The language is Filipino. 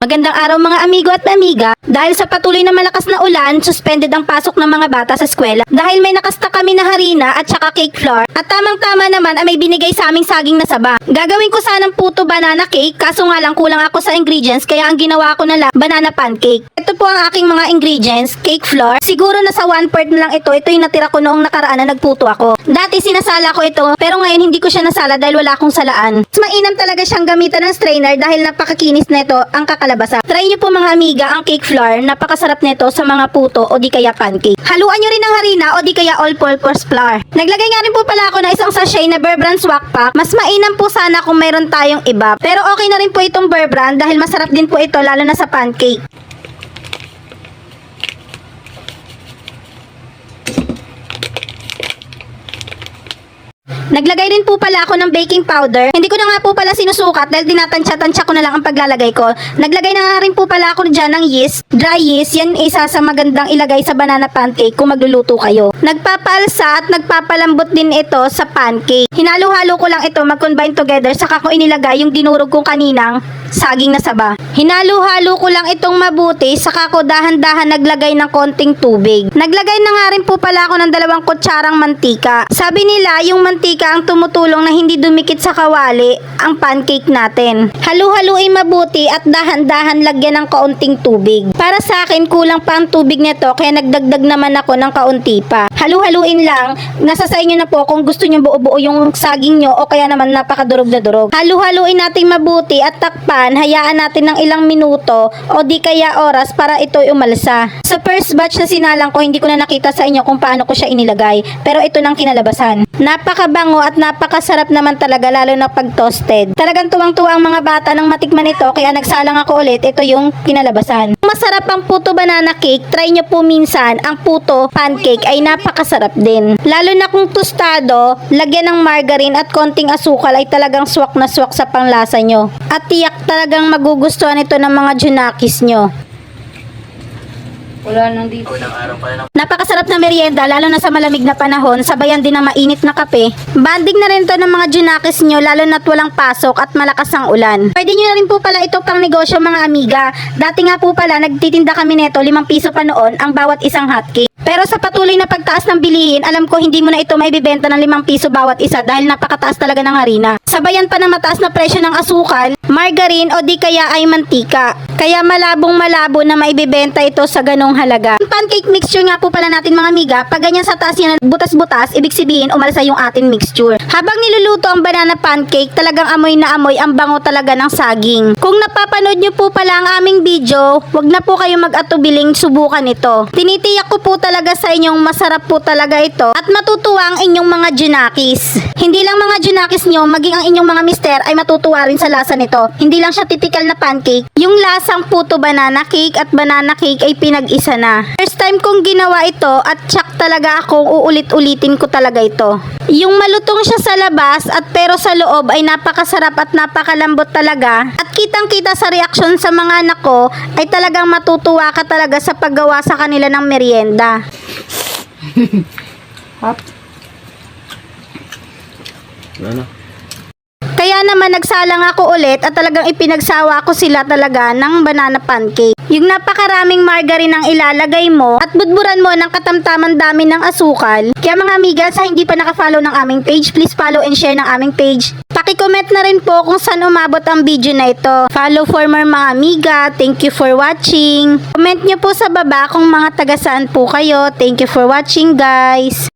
Magandang araw mga amigo at amiga. Dahil sa patuloy na malakas na ulan, suspended ang pasok ng mga bata sa eskwela. Dahil may nakasta kami na harina at saka cake flour. At tamang-tama naman ay may binigay sa aming saging na saba. Gagawin ko sanang puto banana cake, kaso nga lang kulang ako sa ingredients, kaya ang ginawa ko na lang banana pancake. Ito po ang aking mga ingredients: cake flour. Siguro nasa 1/4 na lang ito. Ito yung natira ko noong nakaraan na nagputo ako. Dati sinasala ko ito, pero ngayon hindi ko siya nasala dahil wala akong salaan. Mas mainam talaga siyang gamitan ng strainer dahil napakakinis na ito ang kakalabasan. Try nyo po mga amiga ang cake flour, napakasarap nito sa mga puto o di kaya pancake. Haluan nyo rin ang harina o di kaya all-purpose flour. Naglagay nga rin po pala ako na isang sachet na Bear Brand Swak Pack. Mas mainam po sana kung mayroon tayong iba. Pero okay na rin po itong Bear Brand dahil masarap din po ito lalo na sa pancake. Naglagay rin po pala ako ng baking powder. Hindi ko na nga po pala sinusukat dahil tinatansya-tansya ko na lang ang paglalagay ko. Naglagay na nga rin po pala ako dyan ng yeast. Dry yeast, yan isa sa magandang ilagay sa banana pancake kung magluluto kayo. Nagpapalsa at nagpapalambot din ito sa pancake. Hinalo-halo ko lang ito mag-combine together saka ko inilagay yung dinurog kong kaninang saging na saba. Hinalo-halo ko lang itong mabuti saka ko dahan-dahan naglagay ng konting tubig. Naglagay na nga rin po pala ako ng 2 kutsarang mantika. Sabi nila yung mantika ang tumutulong na hindi dumikit sa kawali ang pancake natin. Halu-haluin mabuti at dahan-dahan lagyan ng kaunting tubig. Para sa akin kulang pa ang tubig nito kaya nagdagdag naman ako ng kaunti pa. Halu-haluin lang, nasa sa inyo na po kung gusto niyo buo-buo yung saging nyo o kaya naman napakadurog na durog. Halu-haluin natin mabuti at takpan, hayaan natin ng ilang minuto o di kaya oras para ito umalsa. Sa first batch na sinalang ko, hindi ko na nakita sa inyo kung paano ko siya inilagay, pero ito nang kinalabasan. Napakabango at napakasarap naman talaga lalo na pag toasted. Talagang tuwang-tuwa ang mga bata nang matikman ito kaya nagsalang ako ulit. Ito yung kinalabasan. Masarap ang puto banana cake. Try nyo po minsan. Ang puto pancake ay napakasarap din. Lalo na kung tostado, lagyan ng margarine at konting asukal ay talagang swak na swak sa panglasa nyo. At tiyak talagang magugustuhan ito ng mga junakis nyo. Wala nang dito. Napakasarap na merienda lalo na sa malamig na panahon, sabayan din ng mainit na kape. Banding na rin to ng mga junakis nyo lalo na't walang pasok at malakas ang ulan. Pwede nyo na rin po pala ito pang negosyo mga amiga. Dati nga po pala nagtitinda kami neto 5 piso pa noon ang bawat isang hotcake. Pero sa patuloy na pagtaas ng bilihin, alam ko hindi mo na ito maibibenta ng 5 piso bawat isa dahil napakataas talaga ng harina. Sabayan pa ng mataas na presyo ng asukal, margarine o di kaya ay mantika. Kaya malabong-malabo na maibibenta ito sa ganong halaga. Ang pancake mixture nga po pala natin mga amiga, pag ganyan sa taas yan butas-butas, ibig sabihin umalsa yung ating mixture. Habang niluluto ang banana pancake, talagang amoy na amoy ang bango talaga ng saging. Kung napapanood nyo po pala ang aming video, wag na po kayo mag-atubiling subukan ito. Tinitiyak ko po talaga sa inyong masarap po talaga ito at matutuwa ang inyong mga junakis. Hindi lang mga junakis nyo, maging ang inyong mga mister ay matutuwa rin sa lasa nito. Hindi lang siya typical na pancake. Yung lasang puto banana cake at banana cake ay pinag-isa na. First time kong ginawa ito at tsak talaga akong uulit-ulitin ko talaga ito. Yung malutong siya sa labas at pero sa loob ay napakasarap at napakalambot talaga. At kitang-kita sa reaksyon sa mga anak ko ay talagang matutuwa ka talaga sa paggawa sa kanila ng merienda. Hop. Ano? Kaya naman nagsalang ako ulit at talagang ipinagsawa ko sila talaga ng banana pancake. Yung napakaraming margarine ang ilalagay mo at budburan mo ng katamtaman dami ng asukal. Kaya mga amiga, sa hindi pa nakafollow ng aming page, please follow and share ng aming page. Paki-comment na rin po kung saan umabot ang video na ito. Follow for more mga amiga. Thank you for watching. Comment nyo po sa baba kung mga taga saan po kayo. Thank you for watching guys.